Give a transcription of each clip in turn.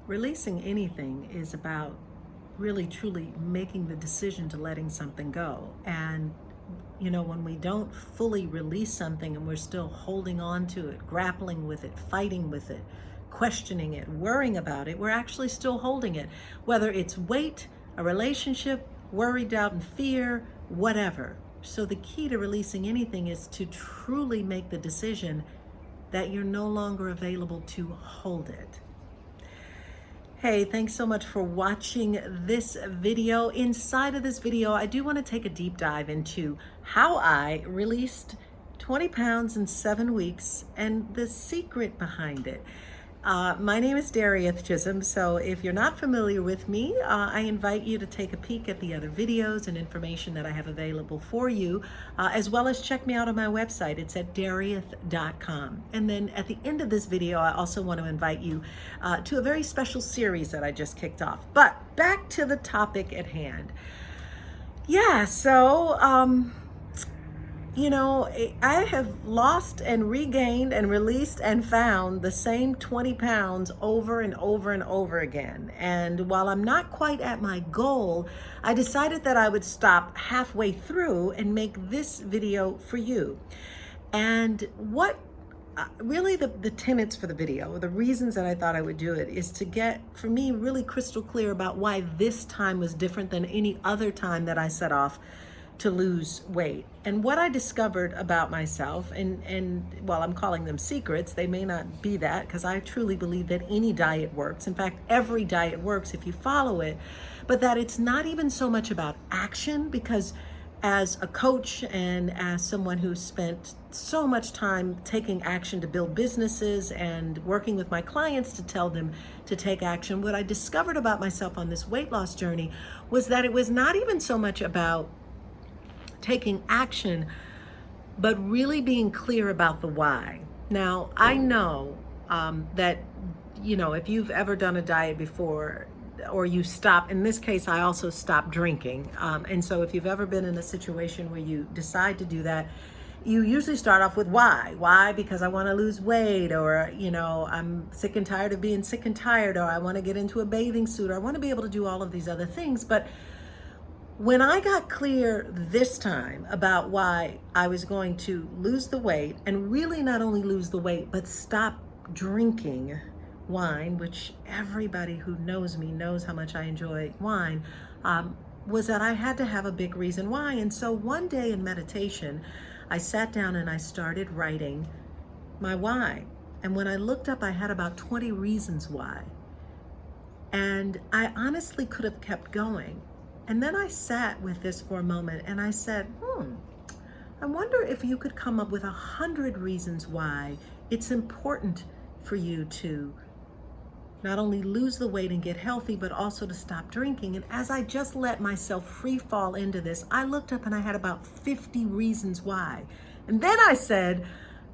Releasing anything is about really truly making the decision to letting something go. And when we don't fully release something and we're still holding on to it, grappling with it, fighting with it, questioning it, worrying about it, we're actually still holding it. Whether it's weight, a relationship, worry, doubt, and fear, whatever. So the key to releasing anything is to truly make the decision that you're no longer available to hold it. Hey, thanks so much for watching this video. Inside of this video, I do want to take a deep dive into how I released 20 pounds in 7 weeks and the secret behind it. My name is Darieth Chisolm, so if you're not familiar with me, I invite you to take a peek at the other videos and information that I have available for you, as well as check me out on my website. It's at darieth.com. And then at the end of this video, I also want to invite you to a very special series that I just kicked off. But back to the topic at hand. Yeah, so I have lost and regained and released and found the same 20 pounds over and over and over again. And while I'm not quite at my goal, I decided that I would stop halfway through and make this video for you. And what really the tenets for the video, the reasons that I thought I would do it, is to get, for me, really crystal clear about why this time was different than any other time that I set off to lose weight. And what I discovered about myself, and while I'm calling them secrets, they may not be that, because I truly believe that any diet works. In fact, every diet works if you follow it, but that it's not even so much about action, because as a coach and as someone who's spent so much time taking action to build businesses and working with my clients to tell them to take action, what I discovered about myself on this weight loss journey was that it was not even so much about taking action, but really being clear about the why. Now, I know that, if you've ever done a diet before, or you stop, in this case, I also stopped drinking. And so if you've ever been in a situation where you decide to do that, you usually start off with why. Why? Because I want to lose weight, or, I'm sick and tired of being sick and tired, or I want to get into a bathing suit, or I want to be able to do all of these other things. But when I got clear this time about why I was going to lose the weight, and really not only lose the weight, but stop drinking wine, which everybody who knows me knows how much I enjoy wine, was that I had to have a big reason why. And so one day in meditation, I sat down and I started writing my why. And when I looked up, I had about 20 reasons why. And I honestly could have kept going. And then I sat with this for a moment and I said, I wonder if you could come up with 100 reasons why it's important for you to not only lose the weight and get healthy, but also to stop drinking. And as I just let myself free fall into this, I looked up and I had about 50 reasons why. And then I said,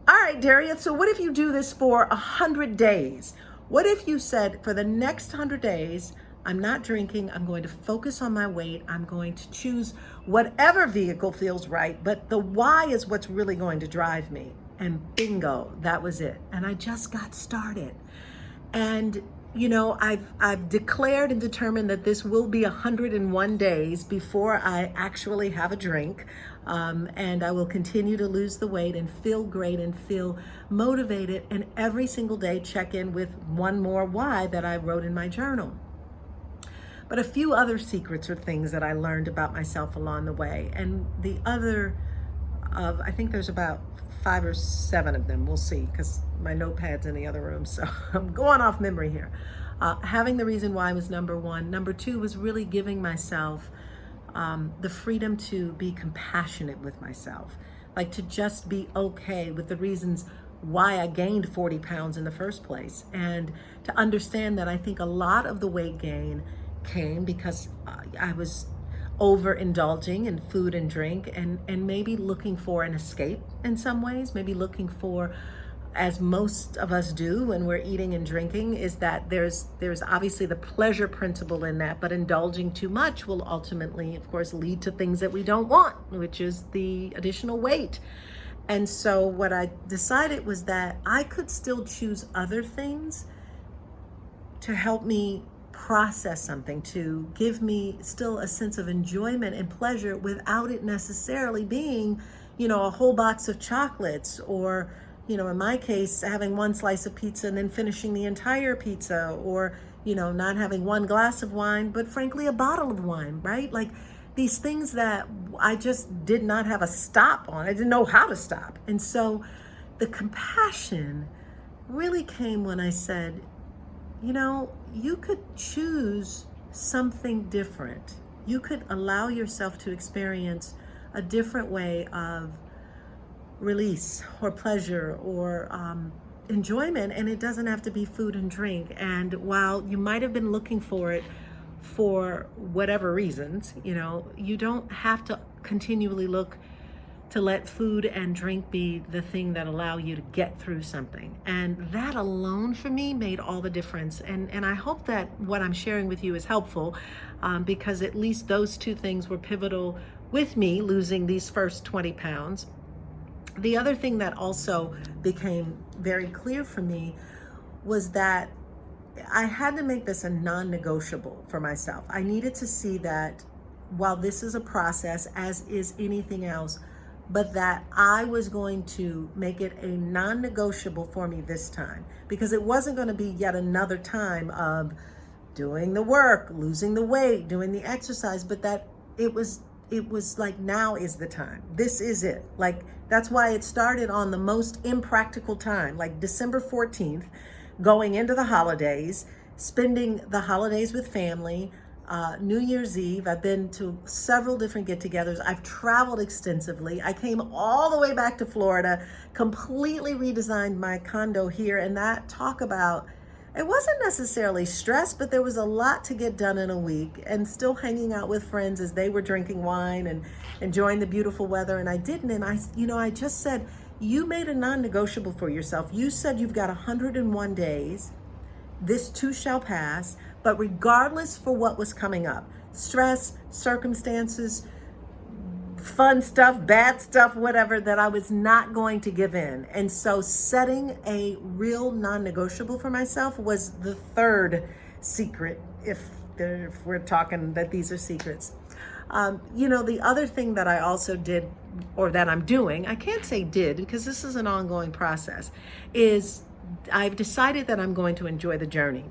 all right, Darieth, so what if you do this for 100 days? What if you said, for the next 100 days, I'm not drinking, I'm going to focus on my weight, I'm going to choose whatever vehicle feels right, but the why is what's really going to drive me. And bingo, that was it. And I just got started. And I've declared and determined that this will be 101 days before I actually have a drink. And I will continue to lose the weight and feel great and feel motivated, and every single day check in with one more why that I wrote in my journal. But a few other secrets or things that I learned about myself along the way. And the other I think there's about 5 or 7 of them. We'll see, because my notepad's in the other room. So I'm going off memory here. Having the reason why was number 1. Number 2 was really giving myself the freedom to be compassionate with myself. Like to just be okay with the reasons why I gained 40 pounds in the first place. And to understand that I think a lot of the weight gain came because I was overindulging in food and drink, and maybe looking for an escape in some ways, maybe looking for, as most of us do when we're eating and drinking, is that there's obviously the pleasure principle in that, but indulging too much will ultimately, of course, lead to things that we don't want, which is the additional weight. And so what I decided was that I could still choose other things to help me process something, to give me still a sense of enjoyment and pleasure without it necessarily being, a whole box of chocolates, or, in my case, having one slice of pizza and then finishing the entire pizza, or, not having one glass of wine, but frankly, a bottle of wine, right? Like these things that I just did not have a stop on. I didn't know how to stop. And so the compassion really came when I said, you could choose something different. You could allow yourself to experience a different way of release or pleasure or enjoyment, and it doesn't have to be food and drink. And while you might have been looking for it for whatever reasons, you don't have to continually look to let food and drink be the thing that allow you to get through something. And that alone for me made all the difference. And I hope that what I'm sharing with you is helpful, because at least those two things were pivotal with me losing these first 20 pounds. The other thing that also became very clear for me was that I had to make this a non-negotiable for myself. I needed to see that while this is a process, as is anything else, but that I was going to make it a non-negotiable for me this time, because it wasn't going to be yet another time of doing the work, losing the weight, doing the exercise, but that it was like, now is the time. This is it. Like, that's why it started on the most impractical time, like December 14th, going into the holidays, spending the holidays with family, New Year's Eve. I've been to several different get-togethers. I've traveled extensively. I came all the way back to Florida, completely redesigned my condo here, and that talk about, it wasn't necessarily stress, but there was a lot to get done in a week, and still hanging out with friends as they were drinking wine and enjoying the beautiful weather, and I didn't. And I just said, you made a non-negotiable for yourself. You said you've got 101 days. This too shall pass. But regardless for what was coming up, stress, circumstances, fun stuff, bad stuff, whatever, that I was not going to give in. And so setting a real non-negotiable for myself was the third secret, if we're talking that these are secrets. The other thing that I also did, or that I'm doing, I can't say did because this is an ongoing process, is I've decided that I'm going to enjoy the journey.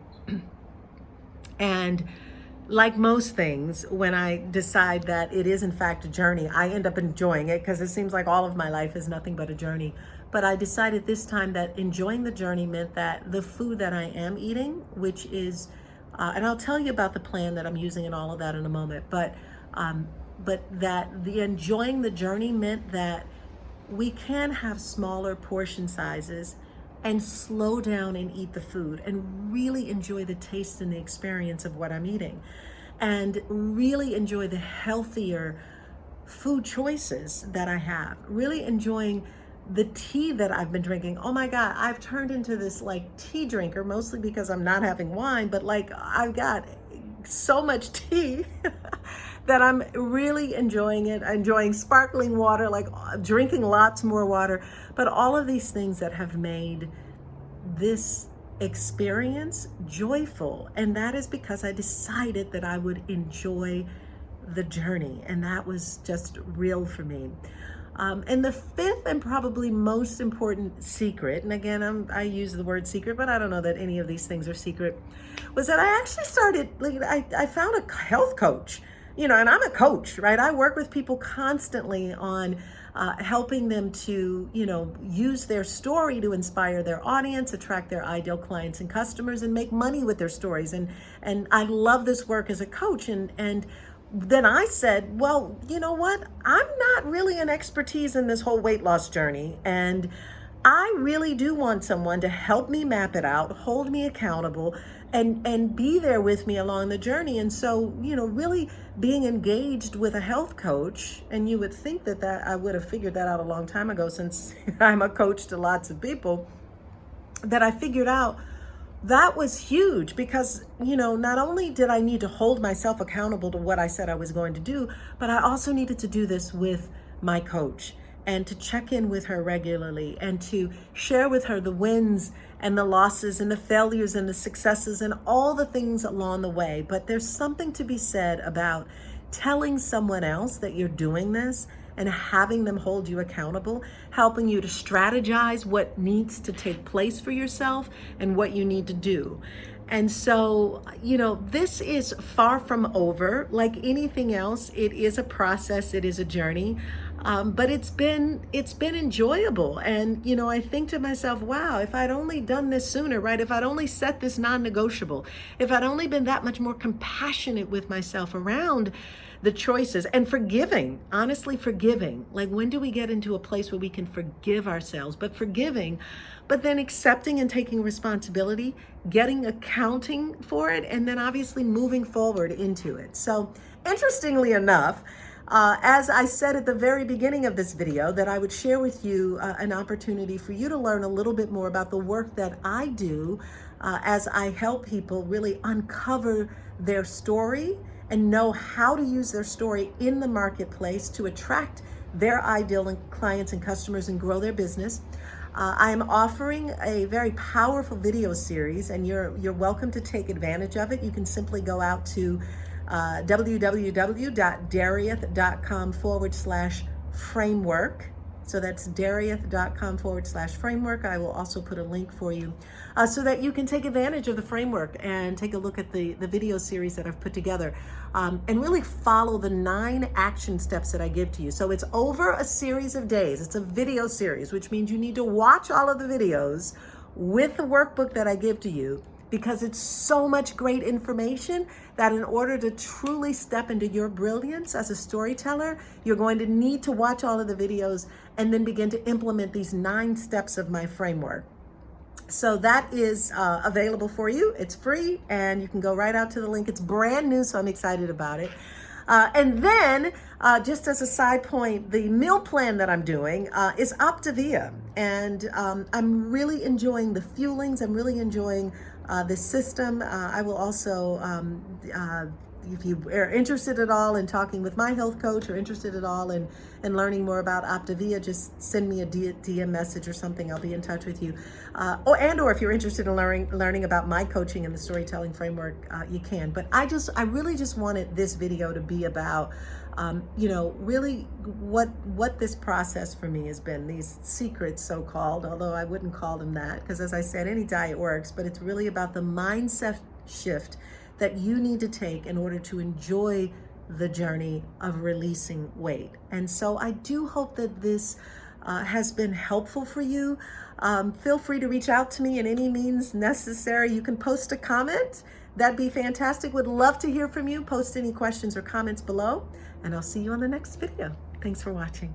And like most things, when I decide that it is in fact a journey, I end up enjoying it, because it seems like all of my life is nothing but a journey. But I decided this time that enjoying the journey meant that the food that I am eating, which is, and I'll tell you about the plan that I'm using and all of that in a moment, but that the enjoying the journey meant that we can have smaller portion sizes and slow down and eat the food and really enjoy the taste and the experience of what I'm eating, and really enjoy the healthier food choices that I have, really enjoying the tea that I've been drinking. Oh my God, I've turned into this like tea drinker, mostly because I'm not having wine, but like I've got so much tea that I'm really enjoying it, enjoying sparkling water, like drinking lots more water, but all of these things that have made this experience joyful. And that is because I decided that I would enjoy the journey. And that was just real for me. And the fifth and probably most important secret, and again, I use the word secret, but I don't know that any of these things are secret, was that I actually started, I found a health coach, and I'm a coach, right? I work with people constantly on helping them to, use their story to inspire their audience, attract their ideal clients and customers, and make money with their stories. And I love this work as a coach. And then I said, well, you know what? I'm not really an expertise in this whole weight loss journey. And I really do want someone to help me map it out, hold me accountable, and be there with me along the journey. And so, really being engaged with a health coach, and you would think that I would have figured that out a long time ago, since I'm a coach to lots of people, that I figured out that was huge, because, not only did I need to hold myself accountable to what I said I was going to do, but I also needed to do this with my coach, and to check in with her regularly, and to share with her the wins and the losses and the failures and the successes and all the things along the way. But there's something to be said about telling someone else that you're doing this and having them hold you accountable, helping you to strategize what needs to take place for yourself and what you need to do. And so, this is far from over. Like anything else, it is a process, it is a journey. But it's been enjoyable. And, I think to myself, wow, if I'd only done this sooner, right? If I'd only set this non-negotiable, if I'd only been that much more compassionate with myself around the choices and forgiving, honestly forgiving. Like, when do we get into a place where we can forgive ourselves, but forgiving, but then accepting and taking responsibility, getting accounting for it, and then obviously moving forward into it. So interestingly enough, as I said at the very beginning of this video, that I would share with you an opportunity for you to learn a little bit more about the work that I do as I help people really uncover their story and know how to use their story in the marketplace to attract their ideal clients and customers and grow their business. I am offering a very powerful video series, and you're welcome to take advantage of it. You can simply go out to www.darieth.com/framework. So that's darieth.com/framework. I will also put a link for you so that you can take advantage of the framework and take a look at the video series that I've put together and really follow the 9 action steps that I give to you. So it's over a series of days. It's a video series, which means you need to watch all of the videos with the workbook that I give to you, because it's so much great information that in order to truly step into your brilliance as a storyteller, you're going to need to watch all of the videos and then begin to implement these 9 steps of my framework. So that is available for you. It's free, and you can go right out to the link. It's brand new, so I'm excited about it. And then, just as a side point, the meal plan that I'm doing is Optavia. And I'm really enjoying the fuelings. I'm really enjoying the system. I will also, if you are interested at all in talking with my health coach, or interested at all in learning more about Optavia, just send me a DM message or something. I'll be in touch with you. Or if you're interested in learning about my coaching and the storytelling framework, you can. But I really just wanted this video to be about, really what this process for me has been, these secrets, so-called, although I wouldn't call them that, because as I said, any diet works, but it's really about the mindset shift that you need to take in order to enjoy the journey of releasing weight. And so I do hope that this has been helpful for you. Feel free to reach out to me in any means necessary. You can post a comment. That'd be fantastic. Would love to hear from you. Post any questions or comments below, and I'll see you on the next video. Thanks for watching.